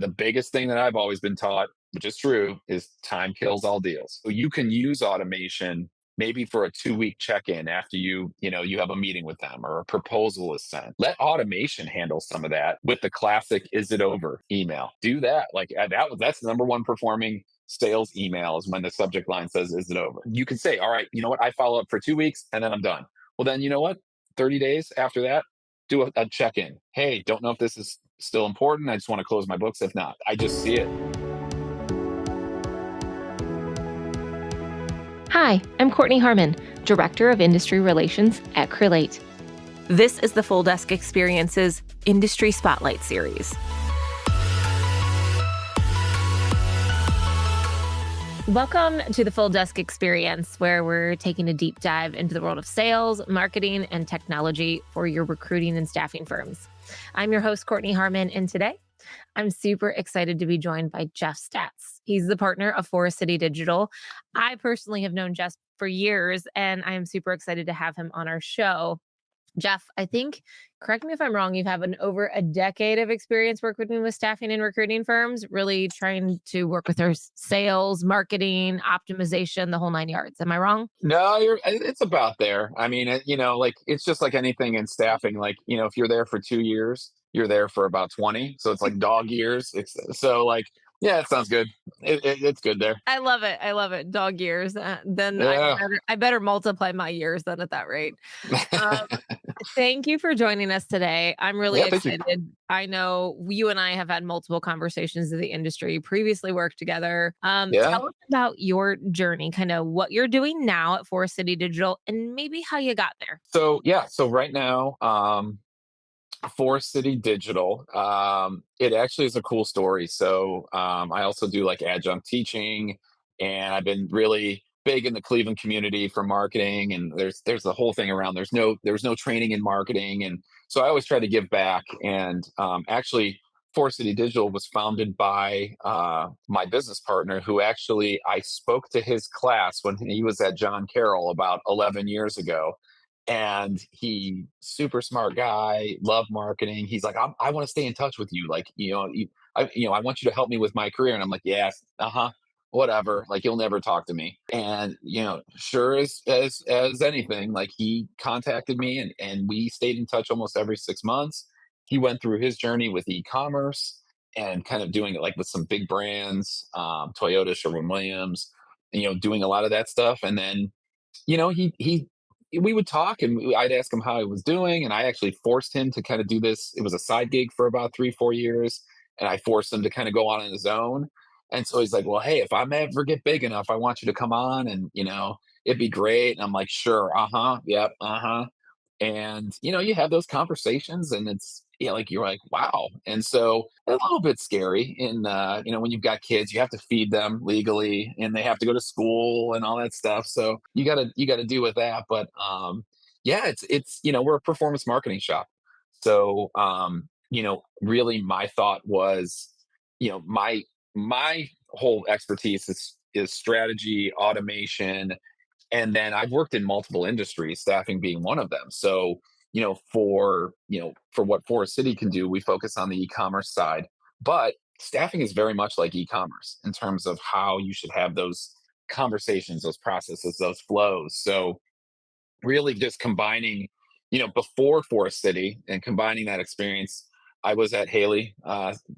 the biggest thing that I've always been taught, which is true, is time kills all deals. So you can use automation maybe for a 2-week check-in after you have a meeting with them or a proposal is sent. Let automation handle some of that with the classic "is it over" email. Do that. Like that's the number one performing sales email is when the subject line says "is it over." You can say, all right, you know what, I follow up for 2 weeks and then I'm done. Well, then you know what, 30 days after that, do a check-in. Hey, don't know if this is still important. I just want to close my books. If not, I just see it. Hi, I'm Kortney Harmon, Director of Industry Relations at Crelate. This is the Full Desk Experience's Industry Spotlight Series. Welcome to the Full Desk Experience, where we're taking a deep dive into the world of sales, marketing, and technology for your recruiting and staffing firms. I'm your host, Kortney Harmon, and today I'm super excited to be joined by Jeff Staats. He's the partner of Forest City Digital. I personally have known Jeff for years, and I am super excited to have him on our show. Jeff, I think, correct me if I'm wrong, you have over a decade of experience working with staffing and recruiting firms, really trying to work with their sales, marketing, optimization, the whole nine yards. Am I wrong? No, it's about there. I mean, like it's just like anything in staffing. Like, if you're there for 2 years, you're there for about 20. So it's like dog years. It's so like, yeah, it sounds good. It's good there. I love it. I love it. Dog years. Then Yeah. I better multiply my years then at that rate. Um, Thank you for joining us today. I'm really Yeah. Thank you. excited. I know you and I have had multiple conversations in the industry, previously worked together. Yeah. Tell us about your journey, kind of what you're doing now at Forest City Digital and maybe how you got there. So yeah. So right now, Forest City Digital, it actually is a cool story. So I also do like adjunct teaching, and I've been really big in the Cleveland community for marketing. And there's the whole thing around. There's no training in marketing, and so I always try to give back. And actually, Forest City Digital was founded by my business partner, who actually I spoke to his class when he was at John Carroll about 11 years ago, and he super smart guy, love marketing. He's like, I want to stay in touch with you, like, I want you to help me with my career. And I'm like, yes, whatever, like, you'll never talk to me. And sure as anything, like, he contacted me, and we stayed in touch almost every 6 months. He went through his journey with e-commerce and kind of doing it like with some big brands, Toyota, Sherwin-Williams, doing a lot of that stuff. And then he we would talk, and I'd ask him how he was doing, and I actually forced him to kind of do this. It was a side gig for about 3-4 years, and I forced him to kind of go on his own. And so he's like, well, hey, if I ever get big enough, I want you to come on, and it'd be great. And I'm like, sure, yep, and you have those conversations, and it's, like, you're like, wow. And so a little bit scary in when you've got kids, you have to feed them legally, and they have to go to school and all that stuff. So you gotta deal with that. But yeah, it's we're a performance marketing shop. So really my thought was, my whole expertise is strategy, automation, and then I've worked in multiple industries, staffing being one of them. So, for what Forest City can do, we focus on the e-commerce side, but staffing is very much like e-commerce in terms of how you should have those conversations, those processes, those flows. So really just combining, before Forest City and combining that experience. I was at Haley,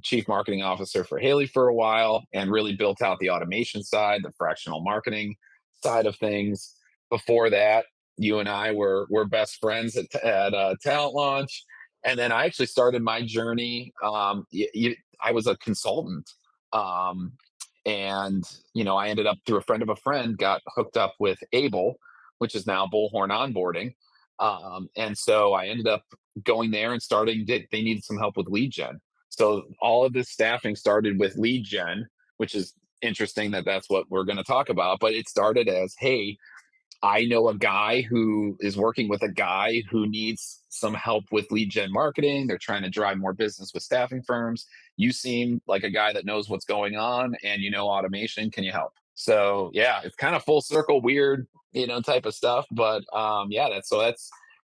chief marketing officer for Haley for a while, and really built out the automation side, the fractional marketing side of things. Before that, you and I were best friends at Talent Launch, and then I actually started my journey. I was a consultant, um, and I ended up, through a friend of a friend, got hooked up with Able, which is now Bullhorn Onboarding. And so I ended up going there and they needed some help with lead gen. So all of this staffing started with lead gen, which is interesting that that's what we're going to talk about. But it started as, hey, I know a guy who is working with a guy who needs some help with lead gen marketing. They're trying to drive more business with staffing firms. You seem like a guy that knows what's going on, and automation. Can you help? So yeah, it's kind of full circle, weird, type of stuff. But yeah,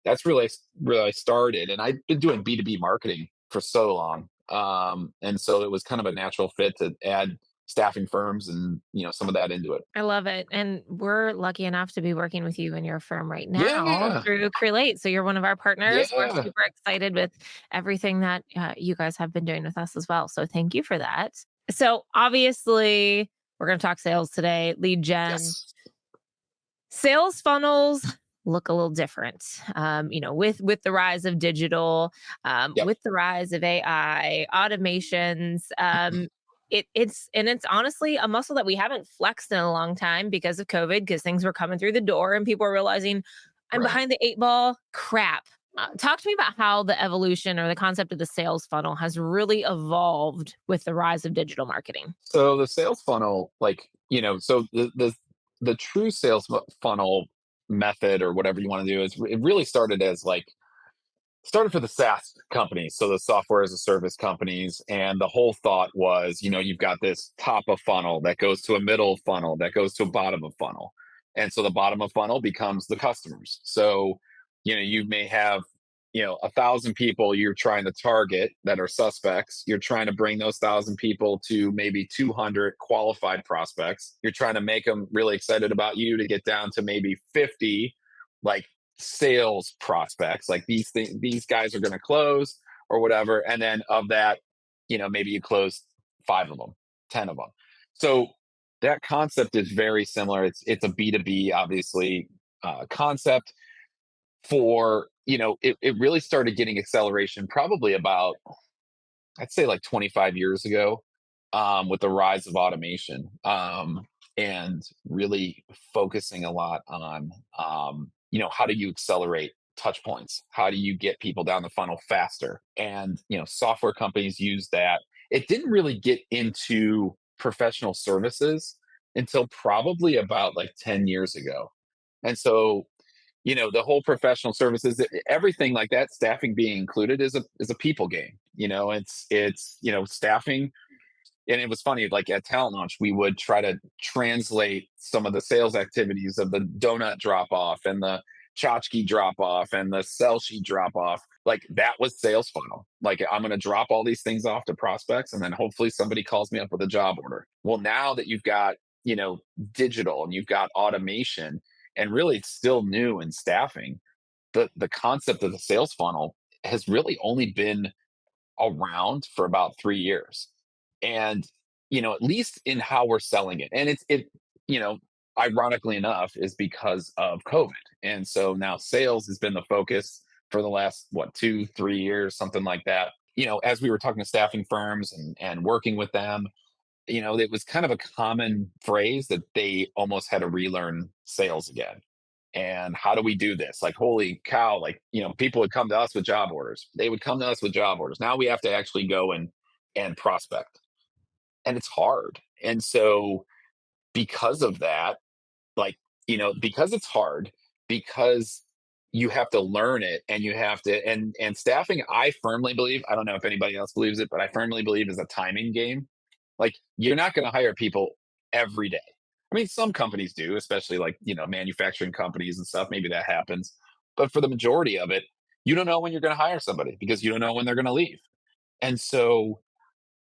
that's really where I started. And I've been doing B2B marketing for so long. And so it was kind of a natural fit to add staffing firms and some of that into it. I love it. And we're lucky enough to be working with you and your firm right now Yeah, through Create. So you're one of our partners. We're yeah, super excited with everything that you guys have been doing with us as well. So thank you for that. So obviously, we're going to talk sales today, lead gen. yes, Sales funnels look a little different, with the rise of digital, yep, with the rise of AI, automations. It's honestly a muscle that we haven't flexed in a long time because of COVID, because things were coming through the door and people are realizing I'm right. behind the eight ball. Crap. Talk to me about how the evolution or the concept of the sales funnel has really evolved with the rise of digital marketing. So the sales funnel, so the true sales funnel method or whatever you want to do is it really started for the SaaS companies, so the software as a service companies. And the whole thought was, you've got this top of funnel that goes to a middle funnel that goes to a bottom of funnel. And so the bottom of funnel becomes the customers. So, you may have, 1,000 people you're trying to target that are suspects. You're trying to bring those 1,000 people to maybe 200 qualified prospects. You're trying to make them really excited about you to get down to maybe 50, like sales prospects, like these guys are going to close or whatever. And then of that, maybe you close 5 of them, 10 of them. So that concept is very similar. It's a B2B, obviously, concept. For it really started getting acceleration probably about, I'd say, like 25 years ago, with the rise of automation, and really focusing a lot on, how do you accelerate touch points? How do you get people down the funnel faster? And, software companies use that. It didn't really get into professional services until probably about like 10 years ago. And so, the whole professional services, everything like that, staffing being included, is a people game. It's staffing. And it was funny, like at talent launch we would try to translate some of the sales activities of the donut drop off and the tchotchke drop off and the sell sheet drop off. Like that was sales funnel. Like I'm going to drop all these things off to prospects and then hopefully somebody calls me up with a job order. Well, now that you've got digital and you've got automation, and really it's still new in staffing, the concept of the sales funnel has really only been around for about 3 years. And, at least in how we're selling it. And you know, ironically enough, is because of COVID. And so now sales has been the focus for the last, what, 2, 3 years, something like that. As we were talking to staffing firms and working with them, it was kind of a common phrase that they almost had to relearn sales again. And how do we do this? Like, holy cow, like, people would come to us with job orders. They would come to us with job orders. Now we have to actually go and prospect. And it's hard. And so because of that, like, because it's hard, because you have to learn it and you have to, and staffing, I firmly believe, I don't know if anybody else believes it, but I firmly believe is a timing game. Like you're not going to hire people every day. I mean, some companies do, especially like, manufacturing companies and stuff. Maybe that happens. But for the majority of it, you don't know when you're going to hire somebody because you don't know when they're going to leave. And so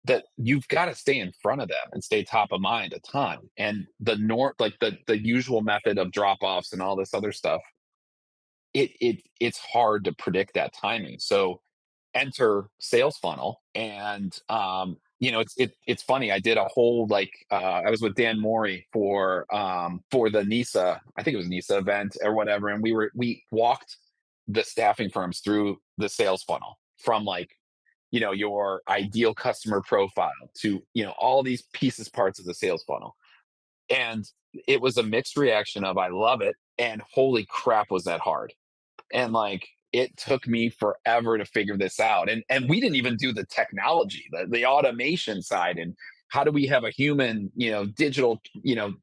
that you've got to stay in front of them and stay top of mind a ton. And like the usual method of drop offs and all this other stuff, it's hard to predict that timing. So enter sales funnel. And it's funny, I did a whole, like, I was with Dan Mori for the NISA, I think it was NISA event or whatever, and we walked the staffing firms through the sales funnel from, like, your ideal customer profile to all these pieces, parts of the sales funnel. And it was a mixed reaction of I love it and holy crap was that hard. And like it took me forever to figure this out. And we didn't even do the technology, the automation side, and how do we have a human, digital,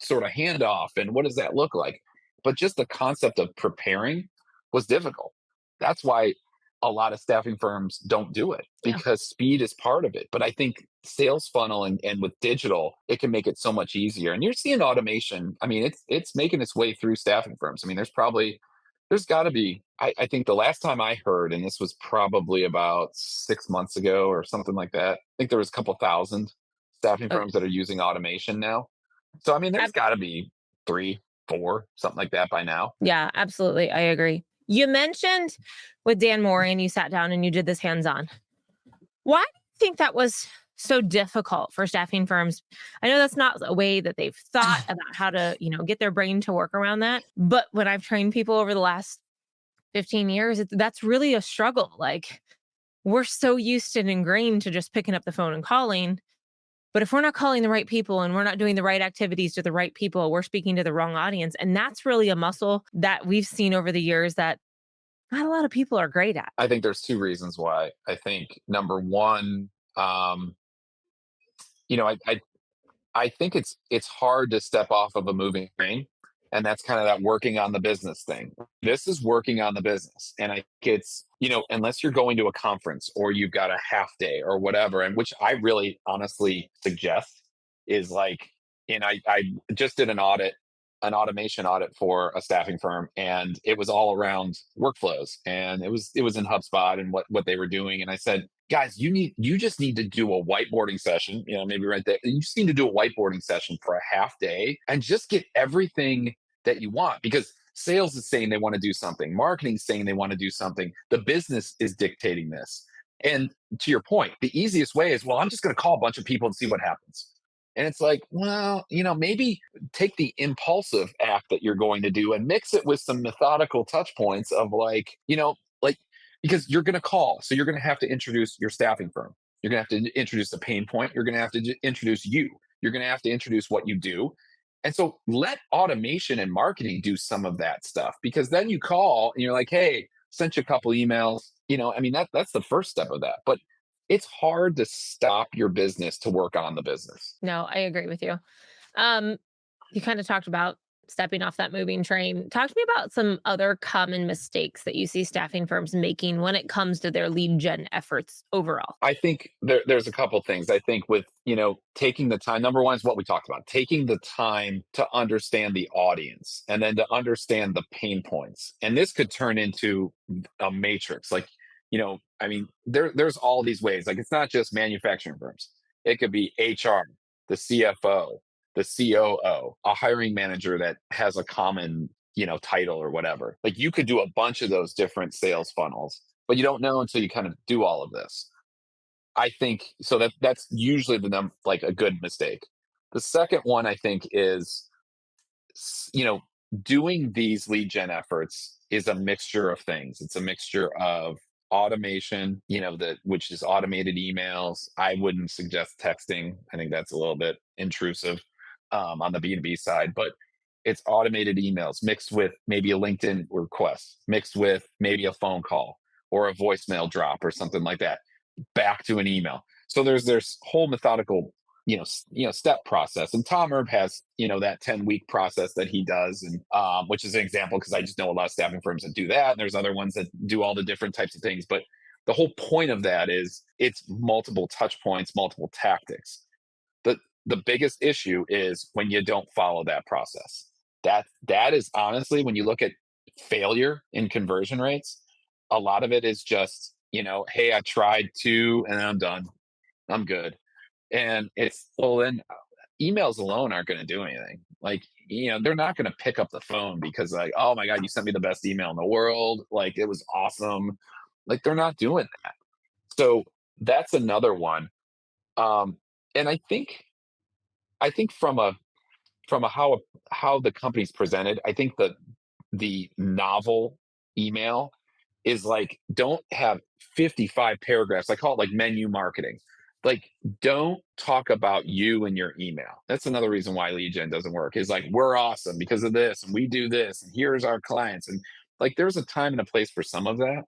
sort of handoff, and what does that look like? But just the concept of preparing was difficult. That's why a lot of staffing firms don't do it, Yeah. because speed is part of it. But I think sales funnel and with digital, it can make it so much easier. And you're seeing automation. I mean, it's making its way through staffing firms. I mean, there's probably There's got to be. I think the last time I heard, and this was probably about 6 months ago or something like that, I think there was a couple thousand staffing Okay. firms that are using automation now. So, I mean, there's got to be three, four, something like that by now. Yeah, absolutely. I agree. You mentioned with Dan Moore and you sat down and you did this hands on. Why do you think that was so difficult for staffing firms? I know that's not a way that they've thought about how to, get their brain to work around that. But when I've trained people over the last 15 years, that's really a struggle. Like we're so used and ingrained to just picking up the phone and calling. But if we're not calling the right people and we're not doing the right activities to the right people, we're speaking to the wrong audience. And that's really a muscle that we've seen over the years that not a lot of people are great at. I think there's two reasons why. I think number one, um, you know, I think it's hard to step off of a moving train, and that's kind of that working on the business thing. This is working on the business, and I think it's unless you're going to a conference or you've got a half day or whatever, and which I really honestly suggest is like, and I just did an automation audit for a staffing firm, and it was all around workflows, and it was in HubSpot and what they were doing, and I said, guys, you just need to do a whiteboarding session, maybe right there. You just need to do a whiteboarding session for a half day and just get everything that you want, because sales is saying they want to do something, marketing saying they want to do something, the business is dictating this. And to your point, the easiest way is, well, I'm just going to call a bunch of people and see what happens. And it's like, well, maybe take the impulsive act that you're going to do and mix it with some methodical touch points of like because you're going to call. So you're going to have to introduce your staffing firm. You're going to have to introduce a pain point. You're going to have to introduce you. You're going to have to introduce what you do. And so let automation and marketing do some of that stuff, because then you call and you're like, hey, sent you a couple emails. I mean, that's the first step of that. But it's hard to stop your business to work on the business. No, I agree with you. Um, you kind of talked about stepping off that moving train. Talk to me about some other common mistakes that you see staffing firms making when it comes to their lead gen efforts overall. I think there's a couple things. I think with taking the time. Number one is what we talked about: taking the time to understand the audience, and then to understand the pain points. And this could turn into a matrix. Like, I mean, there's all these ways. Like, it's not just manufacturing firms. It could be HR, the CFO, the COO, a hiring manager that has a common title or whatever. Like, you could do a bunch of those different sales funnels, but you don't know until you kind of do all of this. I think so that's usually like a good mistake. The second one I think is, you know, doing these lead gen efforts is a mixture of things. It's a mixture of automation, which is automated emails. I wouldn't suggest texting. I think that's a little bit intrusive on the B2B side, but it's automated emails mixed with maybe a LinkedIn request, mixed with maybe a phone call or a voicemail drop or something like that, back to an email. So there's whole methodical step process, and Tom Erb has that 10-week process that he does, and which is an example because I just know a lot of staffing firms that do that, and there's other ones that do all the different types of things. But the whole point of that is it's multiple touch points, multiple tactics. The biggest issue is when you don't follow that process. That is honestly, when you look at failure in conversion rates, a lot of it is just, hey, I tried to and I'm done, I'm good. And it's, well, then emails alone aren't going to do anything. Like, they're not going to pick up the phone because, like, oh my God, you sent me the best email in the world. Like, it was awesome. Like, they're not doing that. So that's another one. And I think from a how the company's presented, I think that the novel email is like, don't have 55 paragraphs. I call it like menu marketing. Like, don't talk about you in your email. That's another reason why lead gen doesn't work, is like, we're awesome because of this and we do this and here's our clients. And like, there's a time and a place for some of that,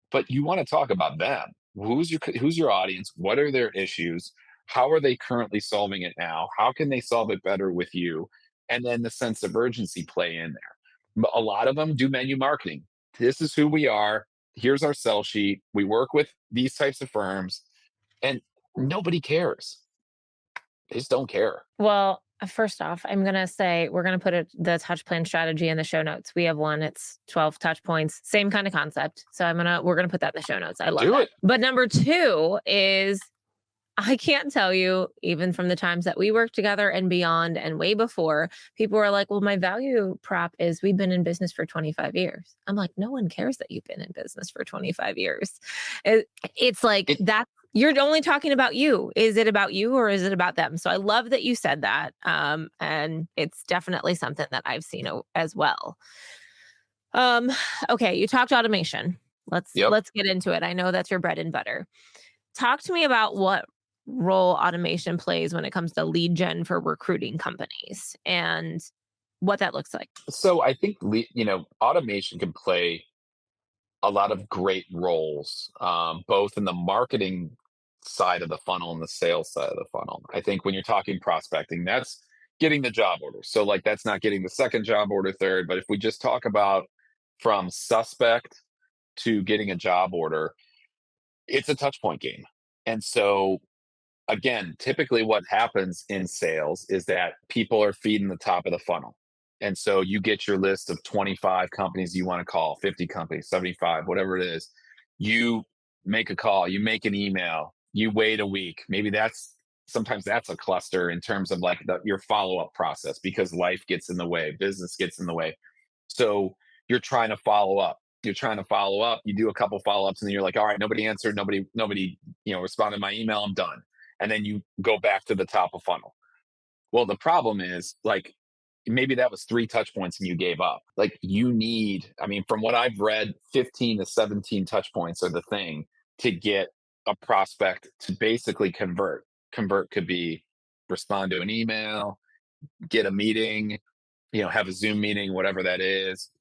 but you want to talk about them. Who's your audience? What are their issues? How are they currently solving it now? How can they solve it better with you? And then the sense of urgency play in there. But a lot of them do menu marketing. This is who we are. Here's our sell sheet. We work with these types of firms, and nobody cares. They just don't care. Well, First off, I'm gonna say we're gonna put the touch plan strategy in the show notes. We have one. It's 12 touch points, same kind of concept. So we're gonna put that in the show notes. I love Do that. it. But number two is I can't tell you, even from the times that we worked together and beyond and way before, people were like, well, my value prop is we've been in business for 25 years. I'm like, no one cares that you've been in business for 25 years. It's like It that you're only talking about you. Is it about you or is it about them? So I love that you said that. And it's definitely something that I've seen as well. Um, okay, you talked automation. Yep. Let's get into it. I know that's your bread and butter. Talk to me about what role automation plays when it comes to lead gen for recruiting companies and what that looks like. So I think automation can play a lot of great roles, both in the marketing side of the funnel and the sales side of the funnel. I think when you're talking prospecting, that's getting the job order. So like that's not getting the second job order, third. But if we just talk about from suspect to getting a job order, it's a touch point game. And so again, typically what happens in sales is that people are feeding the top of the funnel. And so you get your list of 25 companies you want to call, 50 companies, 75, whatever it is. You make a call, you make an email, you wait a week. Maybe sometimes that's a cluster in terms of like your follow up process because life gets in the way, business gets in the way. So you're trying to follow up. You're trying to follow up. You do a couple follow ups, and then you're like, all right, nobody answered, nobody, responded to my email. I'm done. And then you go back to the top of funnel. Well, the problem is like maybe that was three touch points and you gave up. Like you need, I mean, from what I've read, 15 to 17 touch points are the thing to get a prospect to basically convert. Convert could be respond to an email, get a meeting, have a Zoom meeting, whatever that is,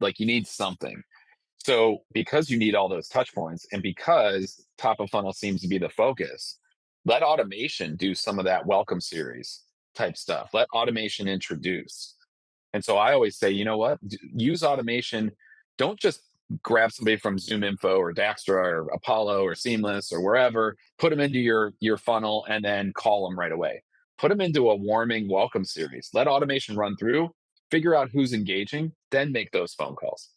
like you need something. So because you need all those touch points and because top of funnel seems to be the focus, let automation do some of that welcome series type stuff. Let automation introduce. And so I always say, you know what? Use automation. Don't just grab somebody from Zoom Info or Daxtra or Apollo or Seamless or wherever, put them into your funnel and then call them right away. Put them into a warming welcome series. Let automation run through, figure out who's engaging, then make those phone calls.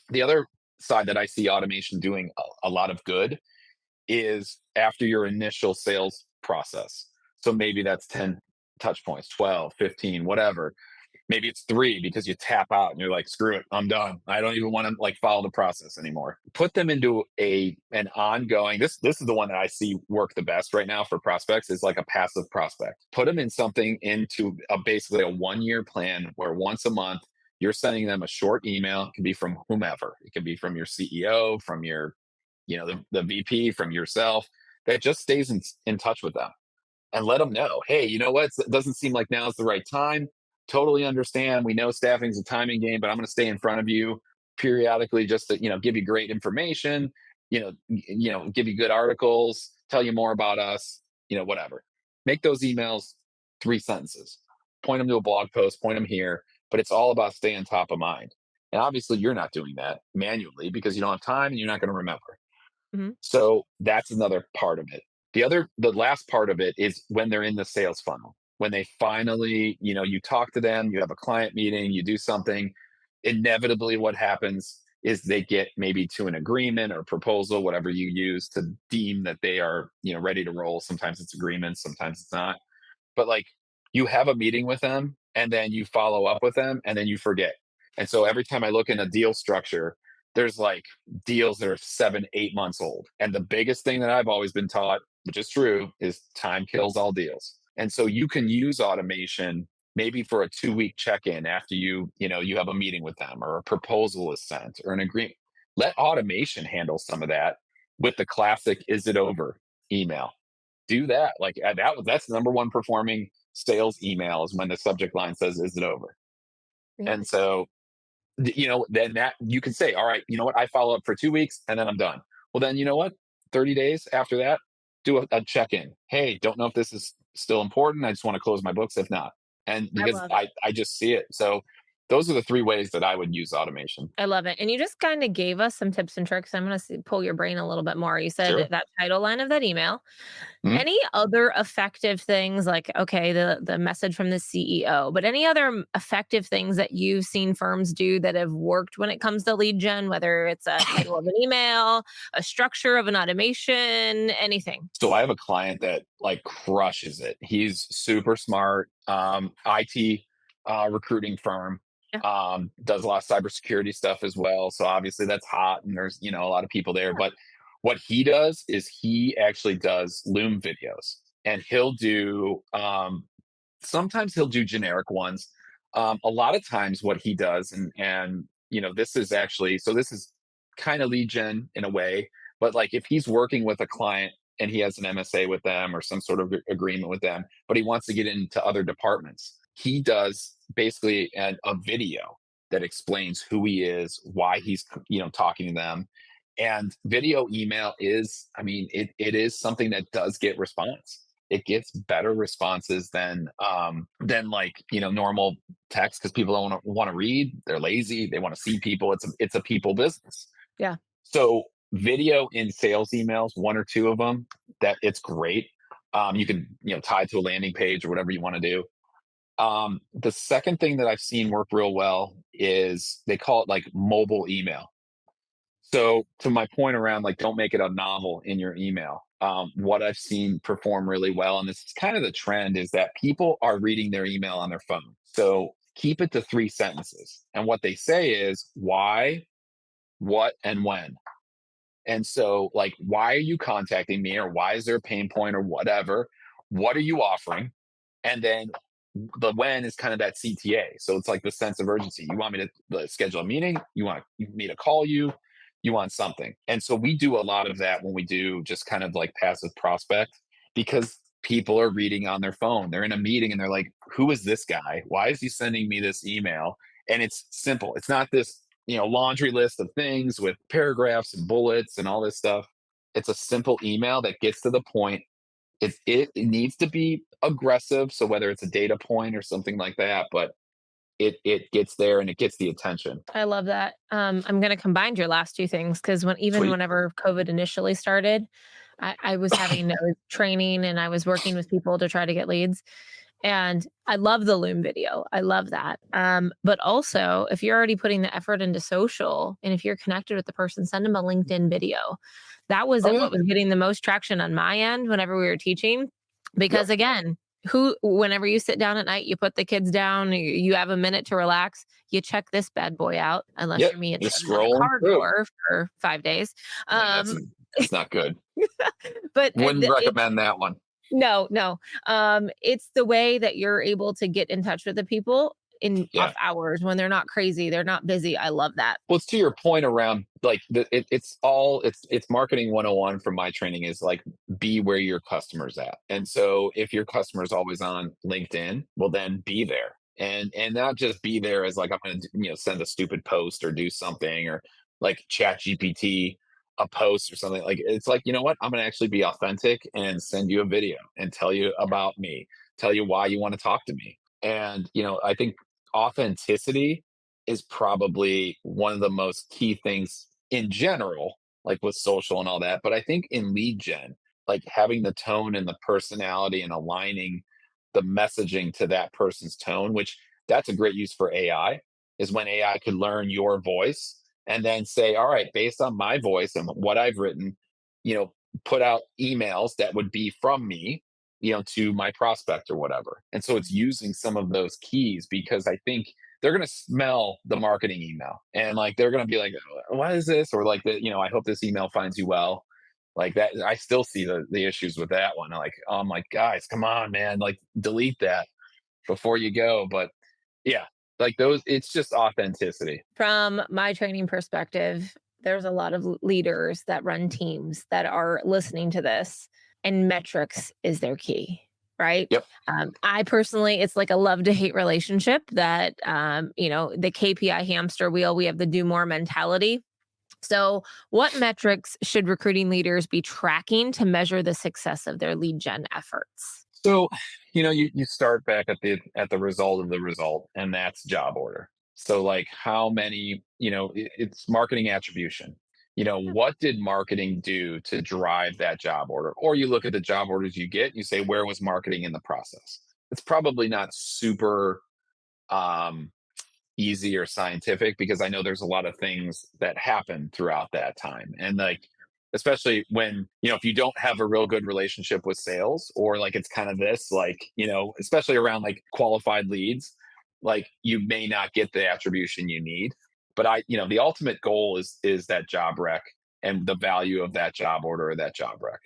The other side that I see automation doing a lot of good is after your initial sales process. So maybe that's 10 touch points, 12, 15, whatever. Maybe it's three because you tap out and you're like, screw it, I'm done. I don't even want to like follow the process anymore. Put them into an ongoing, this is the one that I see work the best right now for prospects is like a passive prospect. Put them in something into basically a 1 year plan where once a month you're sending them a short email. It can be from whomever. It can be from your CEO, from your, the VP, from yourself that just stays in touch with them and let them know, hey, you know what? It doesn't seem like now's the right time. Totally understand. We know staffing's a timing game, but I'm going to stay in front of you periodically just to, give you great information, give you good articles, tell you more about us, whatever. Make those emails 3 sentences. Point them to a blog post, point them here, but it's all about staying top of mind. And obviously you're not doing that manually because you don't have time and you're not going to remember. Mhm. So that's another part of it. The last part of it is when they're in the sales funnel. When they finally, you talk to them, you have a client meeting, you do something, inevitably what happens is they get maybe to an agreement or proposal, whatever you use to deem that they are, ready to roll. Sometimes it's agreements, sometimes it's not. But like you have a meeting with them and then you follow up with them and then you forget. And so every time I look in a deal structure, there's like deals that are 7, 8 months old. And the biggest thing that I've always been taught, which is true, is time kills all deals. And so you can use automation maybe for a 2 week check-in after you have a meeting with them or a proposal is sent or an agreement. Let automation handle some of that with the classic is it over email. Do that. Like that's the number one performing sales email is when the subject line says is it over. Yeah. And so then that you can say, all right, you know what, I follow up for 2 weeks and then I'm done. Well, then you know what, 30 days after that, do a check-in. Hey, don't know if this is still important. I just want to close my books if not. And I because love it. I just see it. So those are the three ways that I would use automation. I love it. And you just kind of gave us some tips and tricks. I'm going to pull your brain a little bit more. You said Sure. that title line of that email. Mhm. Any other effective things like, okay, the message from the CEO, but any other effective things that you've seen firms do that have worked when it comes to lead gen, whether it's a title of an email, a structure of an automation, anything? So I have a client that like crushes it. He's super smart, IT recruiting firm, Yeah. does a lot of cybersecurity stuff as well. So obviously that's hot, and there's a lot of people there. But what he does is he actually does Loom videos, and he'll do sometimes he'll do generic ones. A lot of times, what he does, and this is actually so this is kind of lead gen in a way, but like if he's working with a client and he has an MSA with them or some sort of agreement with them, but he wants to get into other departments, he does basically a video that explains who he is, why he's talking to them. And video email is, I mean, it is something that does get response. It gets better responses than like normal text, because people don't want to read. They're lazy. They want to see people. It's a people business. Yeah. So video in sales emails, one or two of them, that it's great. You can tie to a landing page or whatever you want to do. The second thing that I've seen work real well is they call it like mobile email. So to my point around like don't make it a novel in your email. What I've seen perform really well, and this is kind of the trend, is that people are reading their email on their phone. So keep it to three sentences. And what they say is why, what, and when. And so, like, why are you contacting me, or why is there a pain point, or whatever? What are you offering? And then the when is kind of that CTA. So it's like the sense of urgency. You want me to schedule a meeting? You want me to call you? You want something. And so we do a lot of that when we do just kind of like passive prospect, because people are reading on their phone. They're in a meeting and they're like, who is this guy? Why is he sending me this email? And it's simple. It's not this, laundry list of things with paragraphs and bullets and all this stuff. It's a simple email that gets to the point. It needs to be aggressive, so whether it's a data point or something like that, but it gets there and it gets the attention. I love that. I'm going to combine your last two things because Sweet. whenever COVID initially started, I was having training and I was working with people to try to get leads. And I love the Loom video. I love that. But also, if you're already putting the effort into social and if you're connected with the person, send them a LinkedIn video. That was Oh yeah. what was getting the most traction on my end whenever we were teaching. Yep. Because again, whenever you sit down at night, you put the kids down, you have a minute to relax, you check this bad boy out, unless Yep. you're me and Just shut it on a scrolling car through. door for 5 days. Yeah, that's Um, that's not good. but Wouldn't it's recommend that one. no, no. It's the way that you're able to get in touch with the people in Yeah. off hours when they're not crazy, they're not busy. I love that. Well, it's to your point around like it's marketing 101 from my training, is like be where your customers at. And so if your customer's always on LinkedIn, well then be there. And not just be there as like I'm going to send a stupid post or do something, or like chat GPT a post or something. Like it's like, you know what? I'm going to actually be authentic and send you a video and tell you about me, tell you why you want to talk to me. And I think authenticity is probably one of the most key things in general, like with social and all that. But I think in lead gen, like having the tone and the personality and aligning the messaging to that person's tone, which that's a great use for AI, is when AI could learn your voice and then say, all right, based on my voice and what I've written, you know, put out emails that would be from me, to my prospect or whatever. And so it's using some of those keys, because I think they're going to smell the marketing email and like they're going to be like, what is this? Or like I hope this email finds you well. Like that, I still see the issues with that one. Like, oh my guys, come on, man, like delete that before you go. But yeah, like those, it's just authenticity. From my training perspective, there's a lot of leaders that run teams that are listening to this, and metrics is their key. Right. Yep. I personally, it's like a love to hate relationship that, the KPI hamster wheel, we have the do more mentality. So, what metrics should recruiting leaders be tracking to measure the success of their lead gen efforts? So, you start back at the result of the result, and that's job order. So like how many, it's marketing attribution. What did marketing do to drive that job order? Or you look at the job orders you get, you say, where was marketing in the process? It's probably not super um, easy or scientific because I know there's a lot of things that happen throughout that time. And like, especially when, if you don't have a real good relationship with sales or like it's kind of this, like, especially around like qualified leads, like you may not get the attribution you need. But the ultimate goal is that job rec and the value of that job order or that job rec.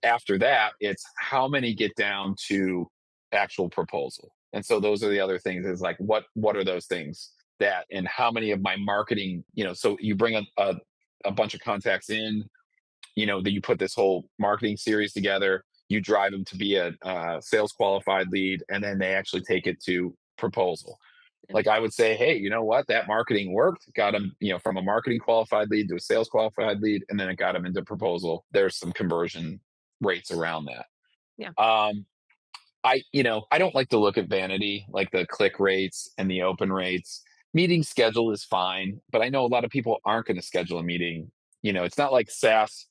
After that, it's how many get down to actual proposal. And so those are the other things is like what are those things that and how many of my marketing, so you bring a bunch of contacts in, that you put this whole marketing series together, you drive them to be a sales qualified lead, and then they actually take it to proposal. Yeah. Like I would say, hey, you know what? That marketing worked. Got them, from a marketing qualified lead to a sales qualified lead, and then it got them into proposal. There's some conversion rates around that. Yeah. I don't like to look at vanity, like the click rates and the open rates. Meeting schedule is fine, but I know a lot of people aren't going to schedule a meeting. It's not like SaaS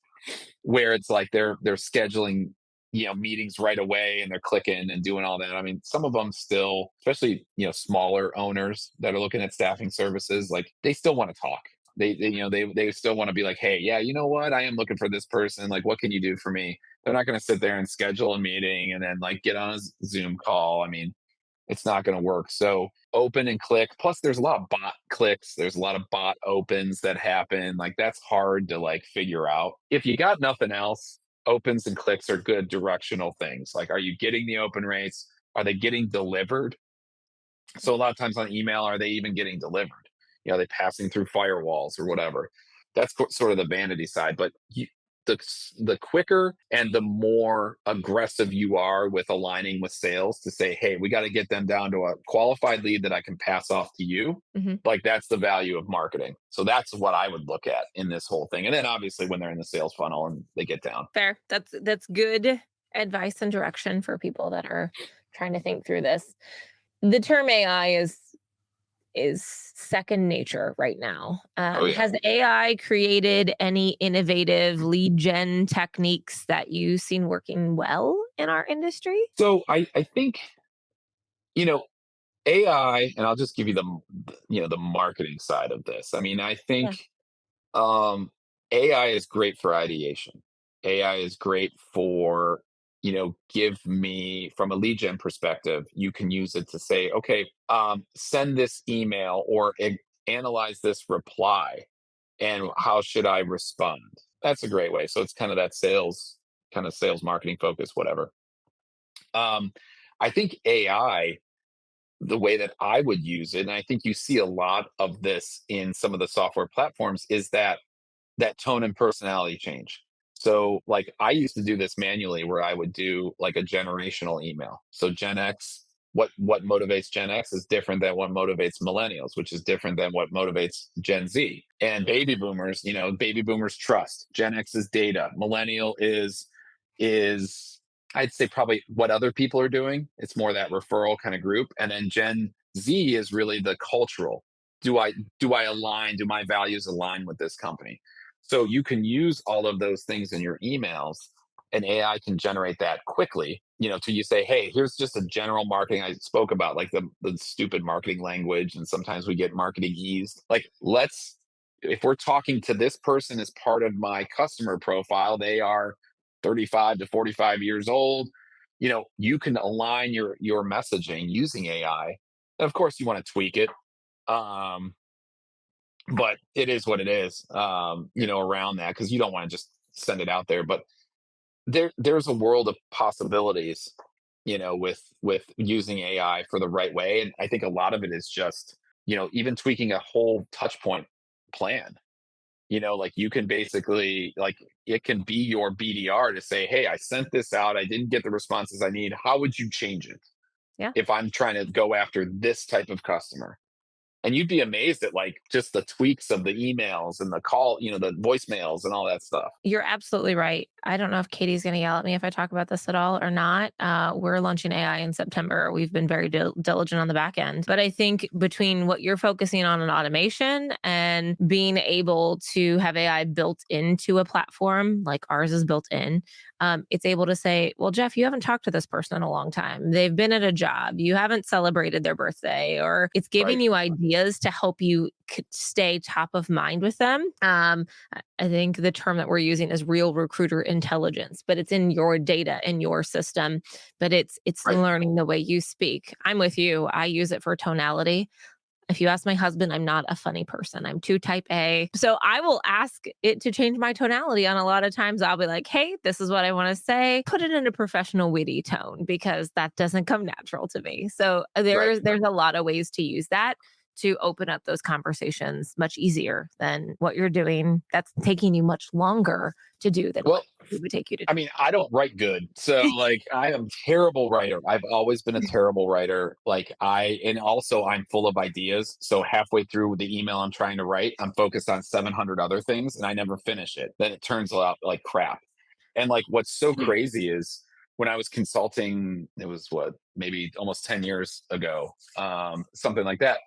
where it's like they're scheduling meetings right away and they're clicking and doing all that. I mean, some of them still, especially smaller owners that are looking at staffing services, like they still want to talk. They still want to be like, hey, yeah, you know what, I am looking for this person, like what can you do for me? They're not going to sit there and schedule a meeting and then like get on a Zoom call. I mean, it's not going to work. So open and click. Plus, there's a lot of bot clicks. There's a lot of bot opens that happen. Like that's hard to like figure out. If you got nothing else, opens and clicks are good directional things. Like, are you getting the open rates? Are they getting delivered? So a lot of times on email, are they even getting delivered? Are they passing through firewalls or whatever? That's sort of the vanity side. But the the quicker and the more aggressive you are with aligning with sales to say, hey, we got to get them down to a qualified lead that I can pass off to you. Mhm. Like that's the value of marketing. So that's what I would look at in this whole thing. And then obviously when they're in the sales funnel and they get down. Fair. That's good advice and direction for people that are trying to think through this. The term AI is second nature right now. Oh yeah. Has AI created any innovative lead gen techniques that you've seen working well in our industry? So I think, you know, AI, and I'll just give you the marketing side of this. I mean, I Yeah. think um, AI is great for ideation. AI is great for, give me from a lead gen perspective, you can use it to say, okay, send this email or analyze this reply and how should I respond? That's a great way. So it's kind of that sales marketing focus, whatever. Um, I think AI, the way that I would use it, and I think you see a lot of this in some of the software platforms, is that tone and personality change. So, like, I used to do this manually where I would do like a generational email. So, Gen X, what motivates Gen X is different than what motivates millennials, which is different than what motivates Gen Z. And baby boomers trust. Gen X is data. Millennial is I'd say probably what other people are doing. It's more that referral kind of group. And then Gen Z is really the cultural. Do I align? Do my values align with this company? So you can use all of those things in your emails, and AI can generate that quickly. To you say, hey, here's just a general marketing I spoke about, like the stupid marketing language, and sometimes we get marketing eased. Like, if we're talking to this person as part of my customer profile, they are 35 to 45 years old. You can align your messaging using AI. And of course, you want to tweak it. Um, but it is what it is, around that because you don't want to just send it out there. But there's a world of possibilities, with using AI for the right way. And I think a lot of it is just, even tweaking a whole touch point plan. Like you can basically like it can be your BDR to say, hey, I sent this out. I didn't get the responses I need. How would you change it Yeah. if I'm trying to go after this type of customer? And you'd be amazed at like just the tweaks of the emails and the call, the voicemails and all that stuff. You're absolutely right. I don't know if Katie's going to yell at me if I talk about this at all or not. We're launching AI in September. We've been very diligent on the back end. But I think between what you're focusing on in automation and being able to have AI built into a platform like ours is built in, it's able to say, well, Jeff, you haven't talked to this person in a long time. They've been at a job. You haven't celebrated their birthday, or it's giving Right. you ideas to help you stay top of mind with them. I think the term that we're using is real recruiter intelligence, but it's in your data in your system, but it's Right. learning the way you speak. I'm with you. I use it for tonality. If you ask my husband, I'm not a funny person. I'm too type A. So I will ask it to change my tonality. On a lot of times I'll be like, hey, this is what I want to say. Put it in a professional, witty tone because that doesn't come natural to me. So Right. there's a lot of ways to use that to open up those conversations much easier than what you're doing. That's taking you much longer to do than what Well, it would take you to I mean, I don't write good. So like I am terrible writer. I've always been a terrible writer. And also I'm full of ideas. So halfway through the email I'm trying to write, I'm focused on 700 other things and I never finish it. Then it turns out like crap. And like what's so crazy is when I was consulting, it was what, maybe almost 10 years ago, something like that.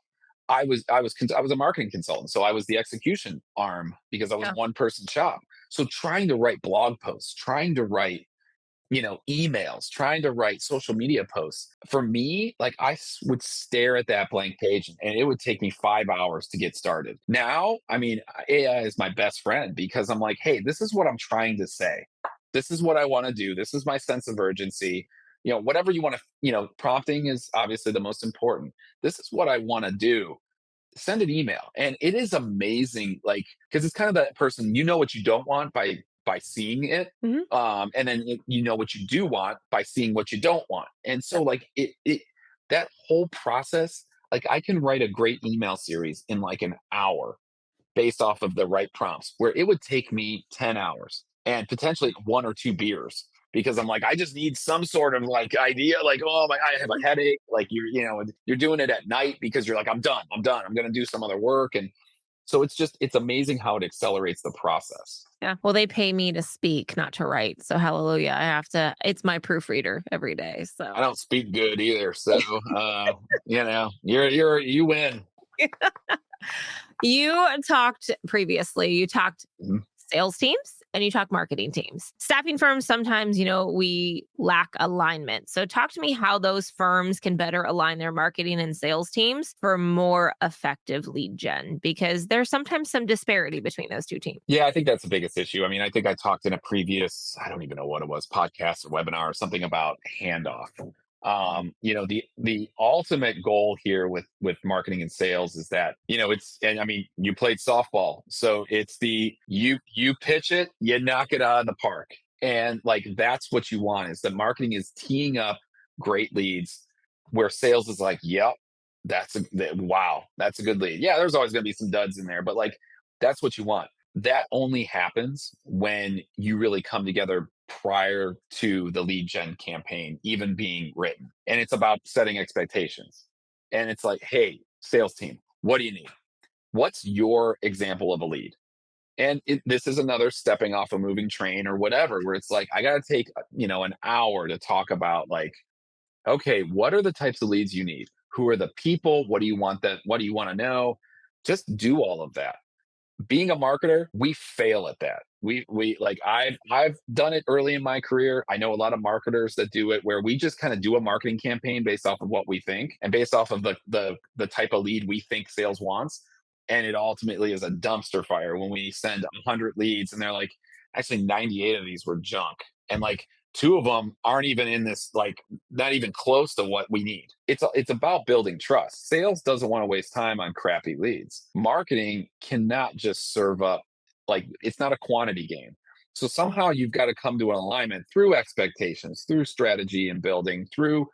I was a marketing consultant, so I was the execution arm because I was Yeah. one person shop. So trying to write blog posts, trying to write emails, trying to write social media posts. For me, like would stare at that blank page and it would take me 5 hours to get started. Now, I mean, AI is my best friend because I'm like, hey, this is what I'm trying to say. This is what I want to do. This is my sense of urgency. Whatever you want to, prompting is obviously the most important. This is what I want to do. Send an email. And it is amazing, like, because it's kind of that person, what you don't want by seeing it. Mhm. And then you know what you do want by seeing what you don't want. And so like it that whole process, like I can write a great email series in like an hour based off of the right prompts, where it would take me 10 hours and potentially one or two beers because I'm like, I just need some sort of like idea, like, oh my, I have a headache. Like you're doing it at night because you're like, I'm done. I'm going to do some other work. And so it's amazing how it accelerates the process. Yeah. Well, they pay me to speak, not to write. So hallelujah. It's my proofreader every day. So I don't speak good either. So, you win. you talked previously, you talked Mhm. sales teams and you talk marketing teams. Staffing firms, sometimes, we lack alignment. So talk to me how those firms can better align their marketing and sales teams for more effective lead gen, because there's sometimes some disparity between those two teams. Yeah, I think that's the biggest issue. I mean, I think I talked in a previous, I don't even know what it was, podcast or webinar or something about handoff. The ultimate goal here with marketing and sales is that, and I mean, you played softball. So it's you pitch it, you knock it out of the park. And like that's what you want is that marketing is teeing up great leads where sales is like, yep, wow, that's a good lead. Yeah, there's always gonna be some duds in there, but like that's what you want. That only happens when you really come together prior to the lead gen campaign even being written. And it's about setting expectations. And it's like, hey, sales team, what do you need? What's your example of a lead? And this is another stepping off a moving train or whatever, where it's like, I got to take, an hour to talk about like, okay, what are the types of leads you need? Who are the people? What do you want what do you want to know? Just do all of that. Being a marketer, we fail at that. We like I've done it early in my career. I know a lot of marketers that do it where we just kind of do a marketing campaign based off of what we think and based off of the type of lead we think sales wants. And it ultimately is a dumpster fire when we send 100 leads and they're like, actually 98 of these were junk. And like two of them aren't even in this, like not even close to what we need. It's about building trust. Sales doesn't want to waste time on crappy leads. Marketing cannot just serve up, like it's not a quantity game. So somehow you've got to come to an alignment through expectations, through strategy and building, through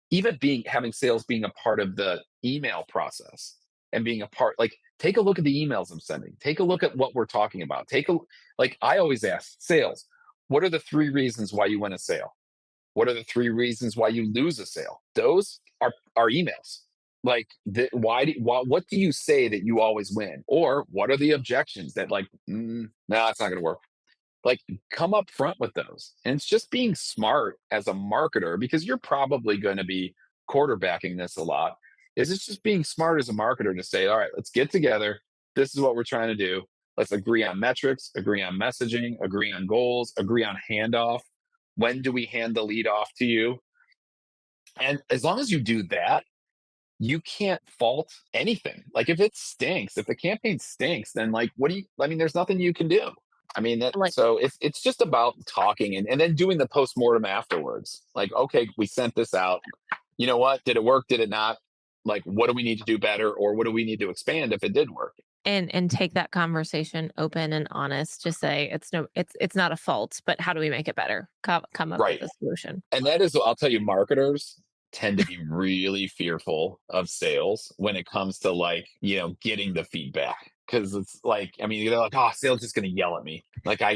even having sales being a part of the email process and being a part, like take a look at the emails I'm sending. Take a look at what we're talking about. Like I always ask sales, what are the three reasons why you win a sale? What are the three reasons why you lose a sale? Those are emails. Like, what do you say that you always win? Or what are the objections that like, no, it's not going to work? Like, come up front with those. And it's just being smart as a marketer because you're probably going to be quarterbacking this a lot. Is it's just being smart as a marketer to say, all right, let's get together. This is what we're trying to do. Let's agree on metrics, agree on messaging, agree on goals, agree on handoff. When do we hand the lead off to you? And as long as you do that, you can't fault anything. Like if it stinks, if the campaign stinks, then like what do you I mean, there's nothing you can do. I mean that Like, so it's just about talking and then doing the postmortem afterwards. Like, okay, we sent this out. You know what? Did it work? Did it not? Like what do we need to do better or what do we need to expand if it did work? and take that conversation open and honest. Just say it's not a fault, but how do we make it better? Come up with Right. a solution. And that is, I'll tell you, marketers tend to be really fearful of sales when it comes to like, getting the feedback. Cause it's like, I mean, they're like, oh, sales just gonna yell at me. Like I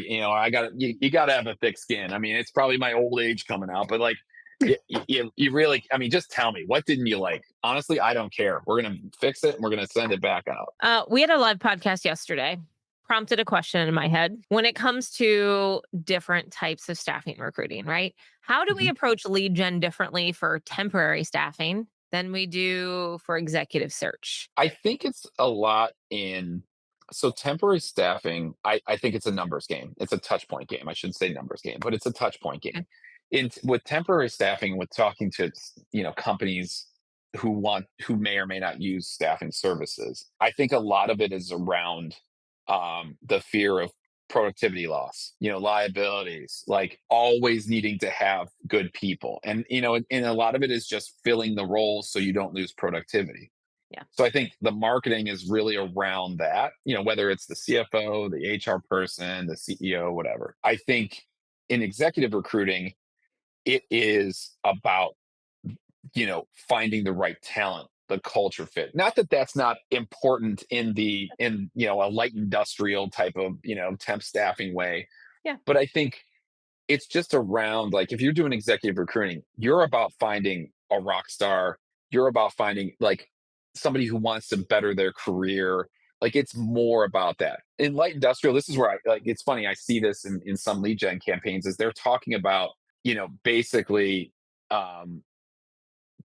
gotta, you gotta have a thick skin. I mean, it's probably my old age coming out, but like, you really, I mean, just tell me what didn't you like? Honestly, I don't care. We're gonna fix it and we're gonna send it back out. We had a live podcast yesterday. Prompted a question in my head when it comes to different types of staffing recruiting, right? How do we Mhm. approach lead gen differently for temporary staffing than we do for executive search? I think it's a lot in so temporary staffing, I think it's a numbers game. It's a touch point game. I shouldn't say numbers game, but it's a touch point game. Okay. With temporary staffing, with talking to companies who may or may not use staffing services, I think a lot of it is around the fear of productivity loss, liabilities, like always needing to have good people. And and a lot of it is just filling the roles so you don't lose productivity. Yeah. So I think the marketing is really around that, whether it's the CFO, the HR person, the CEO, whatever. I think in executive recruiting, it is about, finding the right talent, the culture fit. Not that that's not important in a light industrial type of, temp staffing way, Yeah. but I think it's just around like if you're doing executive recruiting, you're about finding a rock star. You're about finding like somebody who wants to better their career. Like it's more about that. In light industrial, this is where I like it's funny. I see this in some lead gen campaigns is they're talking about, basically um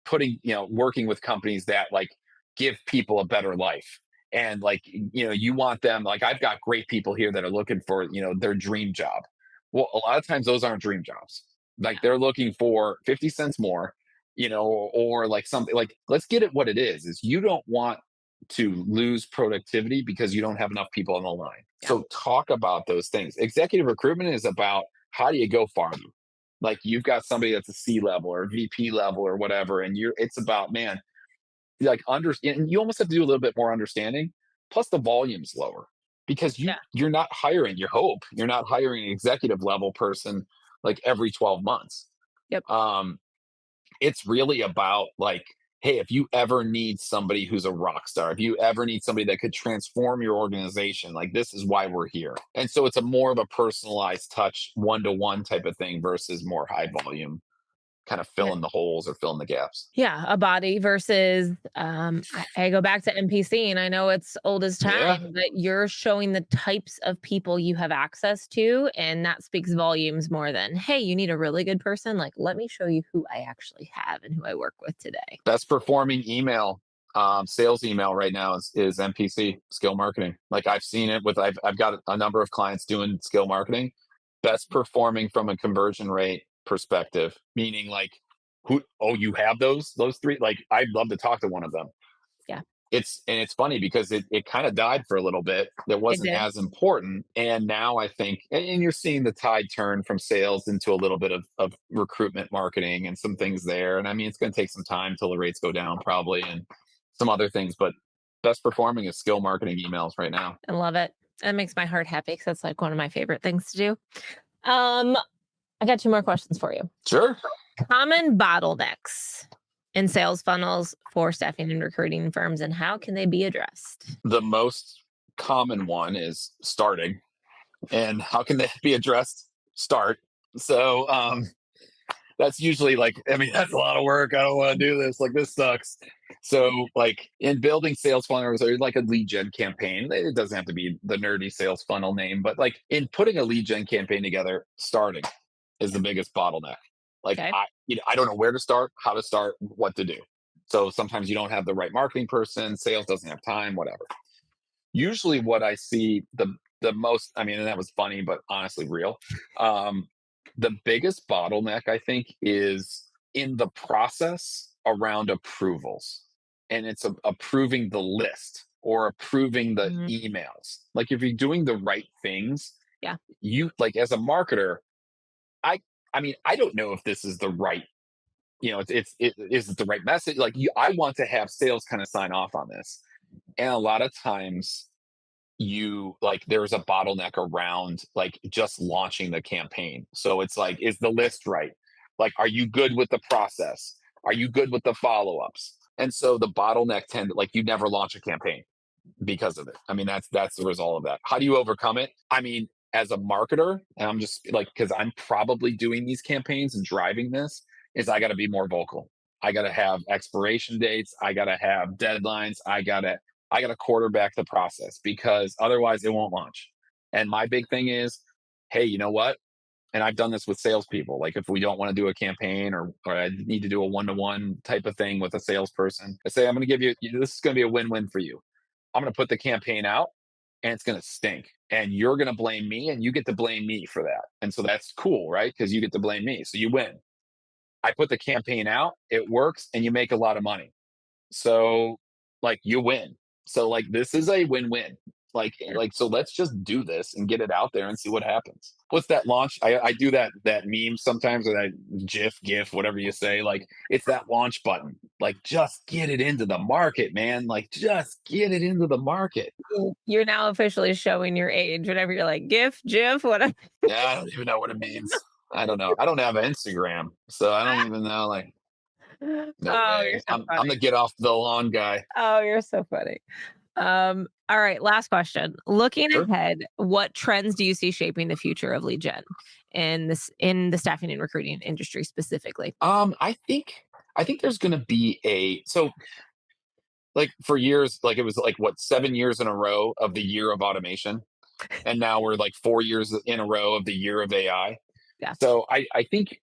putting, working with companies that like give people a better life. And like, you want them, like, I've got great people here that are looking for, their dream job. Well, a lot of times those aren't dream jobs. Like Yeah. they're looking for 50 cents more, or like something like, let's get it what it is you don't want to lose productivity because you don't have enough people on the line. Yeah. So talk about those things. Executive recruitment is about how do you go farther? Like you've got somebody that's a C level or VP level or whatever, and it's about man, like and you almost have to do a little bit more understanding. Plus, the volume's lower because Yeah. you're not hiring. You hope you're not hiring an executive level person like every 12 months. Yep. Um, it's really about like, hey, if you ever need somebody who's a rock star, if you ever need somebody that could transform your organization, like this is why we're here. And so it's a more of a personalized touch, one-to-one type of thing versus more high volume, kind of Yeah. filling the holes or filling the gaps. Yeah, a body versus I go back to NPC and I know it's old as Yeah, time, but you're showing the types of people you have access to, and that speaks volumes more than, hey, you need a really good person. Like, let me show you who I actually have and who I work with today. best performing email, sales email right now is MPC, skill marketing. Like I've seen it with I've got a number of clients doing skill marketing. Best performing from a conversion rate perspective, meaning like who oh you have those three. Like I'd love to talk to one of them. Yeah, It's funny because it kind of died for a little bit. That it wasn't did. as important, and now I think, and you're seeing the tide turn from sales into a little bit of recruitment marketing and some things there. And I mean, it's going to take some time till the rates go down, probably, and some other things. But best performing is skill marketing emails right now. I love it. That makes my heart happy because that's like one of my favorite things to do. Um, I got two more questions for you. Sure. Common bottlenecks in sales funnels for staffing and recruiting firms, and how can they be addressed? The most common one is starting, and how can that be addressed? Start. So that's usually like, I mean, that's a lot of work. I don't want to do this. Like, this sucks. So, like, in building sales funnels or like a lead gen campaign, it doesn't have to be the nerdy sales funnel name, but like in putting a lead gen campaign together, starting is the biggest bottleneck. Like, Okay. I don't know where to start, how to start, what to do. So sometimes you don't have the right marketing person, sales doesn't have time, whatever. Usually, what I see the most, I mean, and that was funny, but honestly real. Um, the biggest bottleneck, I think, is in the process around approvals, and it's approving the list or approving the Mhm. emails. Like, if you're doing the right things, Yeah. you like as a marketer, I I mean, I don't know if this is the right, is it the right message? Like, I want to have sales kind of sign off on this, and a lot of times you like there's a bottleneck around like just launching the campaign. So it's like, is the list right? Like, are you good with the process? Are you good with the follow-ups? And so the bottleneck tend like you never launch a campaign because of it. I mean, that's the result of that. How do you overcome it? I mean, as a marketer, and I'm just like, because I'm probably doing these campaigns and driving this, is I got to be more vocal. I got to have expiration dates. I got to have deadlines. I got to quarterback the process because otherwise it won't launch. And my big thing is, hey, you know what? And I've done this with salespeople. Like, if we don't want to do a campaign, or I need to do a one-to-one type of thing with a salesperson, I say, I'm going to give you, this is going to be a win-win for you. I'm going to put the campaign out and it's going to stink. And you're going to blame me and you get to blame me for that. And so that's cool, right? Because you get to blame me. So you win. I put the campaign out, it works, and you make a lot of money. So, like, you win. So, like, this is a win-win. Sure. So let's just do this and get it out there and see what happens. What's that launch? I do that meme sometimes, or that GIF, whatever you say. Like, it's that launch button. Like, just get it into the market, man. Like, just get it into the market. You're now officially showing your age whenever you're like, GIF, GIF, whatever. Yeah, I don't even know what it means. I don't know. I don't have an Instagram, so I don't even know. Like, no Oh, you're way. so I'm funny. the get off the lawn guy. Oh, you're so funny. All right, last question. Looking Sure. ahead, what trends do you see shaping the future of lead gen in the staffing and recruiting industry specifically? I think there's going to be like, for years, like, it was like, what, 7 years in a row of the year of automation, and now we're like 4 years in a row of the year of AI. Yeah. So I think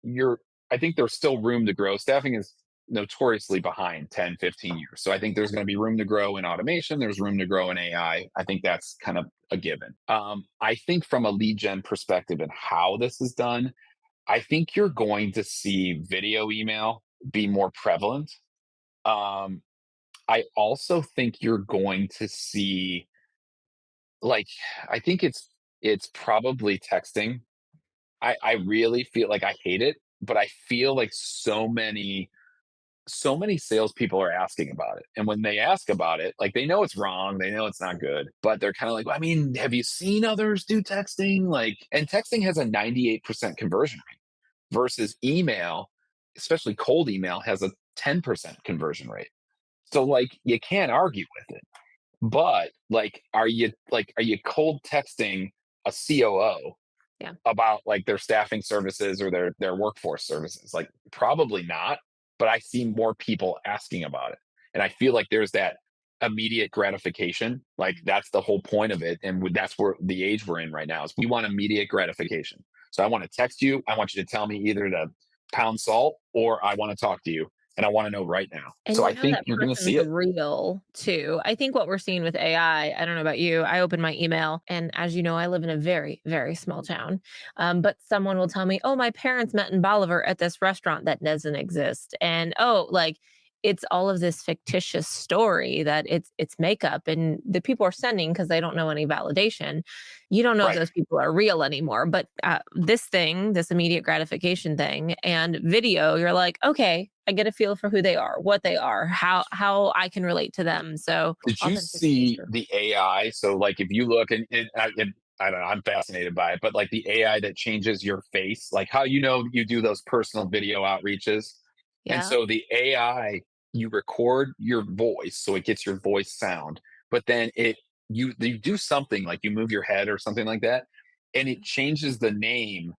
there's still room to grow. Staffing is notoriously behind 10, 15 years. So I think there's going to be room to grow in automation. There's room to grow in AI. I think that's kind of a given. I think from a lead gen perspective and how this is done, I think you're going to see video email be more prevalent. Um, I also think you're going to see, like, I think it's probably texting. I really feel like, I hate it, but I feel like so many salespeople are asking about it. And when they ask about it, like, they know it's wrong, they know it's not good, but they're kind of like, well, I mean, have you seen others do texting? Like, and texting has a 98% conversion rate versus email, especially cold email, has a 10% conversion rate. So, like, you can't argue with it. But, like, are you cold texting a COO Yeah. about, like, their staffing services or their workforce services? Like, probably not, but I see more people asking about it. And I feel like there's that immediate gratification. Like, that's the whole point of it. And that's where the age we're in right now is we want immediate gratification. So I want to text you. I want you to tell me either to pound salt or I want to talk to you. And I want to know right now. And So you I know think that you're going to person's see it. real too. I think what we're seeing with AI, I don't know about you, I open my email and as you know, I live in a very, very small town. But someone will tell me, oh, my parents met in Bolivar at this restaurant that doesn't exist. And oh, like it's all of this fictitious story that it's makeup and the people are sending because they don't know any validation. You don't know if Right. those people are real anymore. But this thing, this immediate gratification thing, and video, you're like, okay, I get a feel for who they are, what they are, how I can relate to them. So Did you authenticity is see true. the AI? So, like, if you look and I don't know, I'm fascinated by it, but like the AI that changes your face, like how you do those personal video outreaches. And Yeah. so the AI, you record your voice, so it gets your voice sound, but then you do something like you move your head or something like that, and it changes the name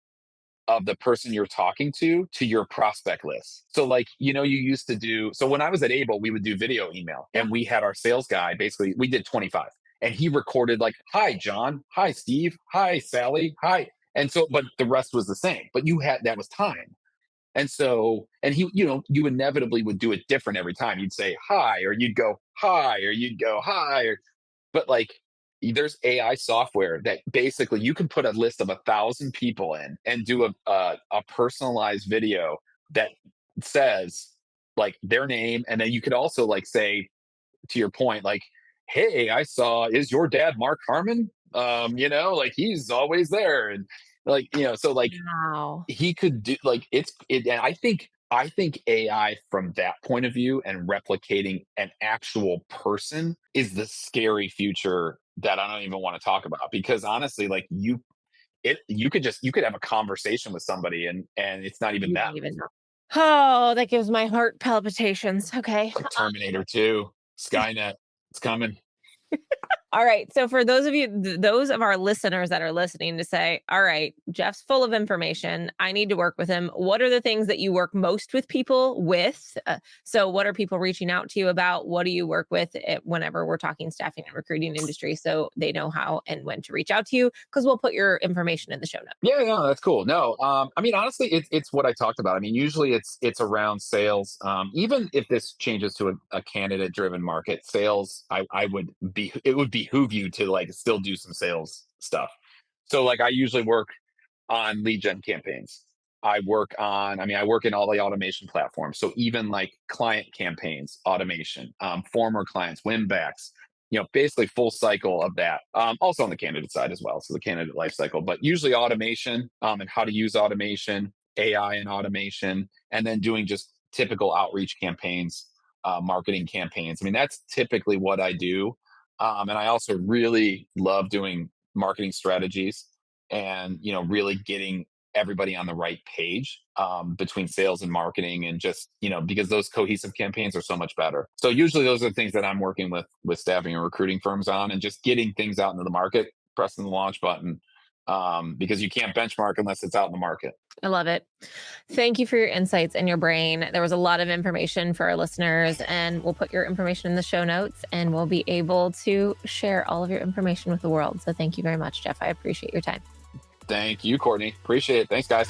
of the person you're talking to your prospect list. So like, you used to do, so when I was at Able, we would do video email Yeah. and we had our sales guy, basically we did 25 and he recorded like, hi, John, hi, Steve, hi, Sally, hi. And so, but the rest was the same, but that was time. And so, and you inevitably would do it different every time. You'd say hi, or you'd go hi, or you'd go hi, but like there's AI software that basically you can put a list of 1,000 people in and do a personalized video that says like their name, and then you could also like say, to your point, like, hey, I saw, is your dad Mark Harmon? Like he's always there, and like so like Wow. he could do like and I think AI from that point of view and replicating an actual person is the scary future that I don't even want to talk about, because honestly, like you could have a conversation with somebody and it's not even You them. don't even know. Oh, that gives my heart palpitations. Okay. It's like Terminator 2, Skynet, it's coming. All right. So for those of you, those of our listeners that are listening to say, all right, Jeff's full of information. I need to work with him. What are the things that you work most with people with? So what are people reaching out to you about? What do you work with whenever we're talking staffing and recruiting industry, so they know how and when to reach out to you? Because we'll put your information in the show notes. Yeah, no, that's cool. No, I mean, honestly, it's what I talked about. I mean, usually it's around sales. Even if this changes to a candidate driven market, sales, it would behoove you to like still do some sales stuff. So like I usually work on lead gen campaigns. I work in all the automation platforms. So even like client campaigns, automation, former clients, win backs, basically full cycle of that. Also on the candidate side as well. So the candidate life cycle, but usually automation, and how to use automation, AI and automation, and then doing just typical outreach campaigns, marketing campaigns. I mean, that's typically what I do. And I also really love doing marketing strategies and really getting everybody on the right page, between sales and marketing, and just because those cohesive campaigns are so much better. So usually those are the things that I'm working with staffing and recruiting firms on, and just getting things out into the market, pressing the launch button, because you can't benchmark unless it's out in the market. I love it. Thank you for your insights and your brain. There was a lot of information for our listeners, and we'll put your information in the show notes, and we'll be able to share all of your information with the world. So thank you very much, Jeff. I appreciate your time. Thank you, Kortney. Appreciate it. Thanks, guys.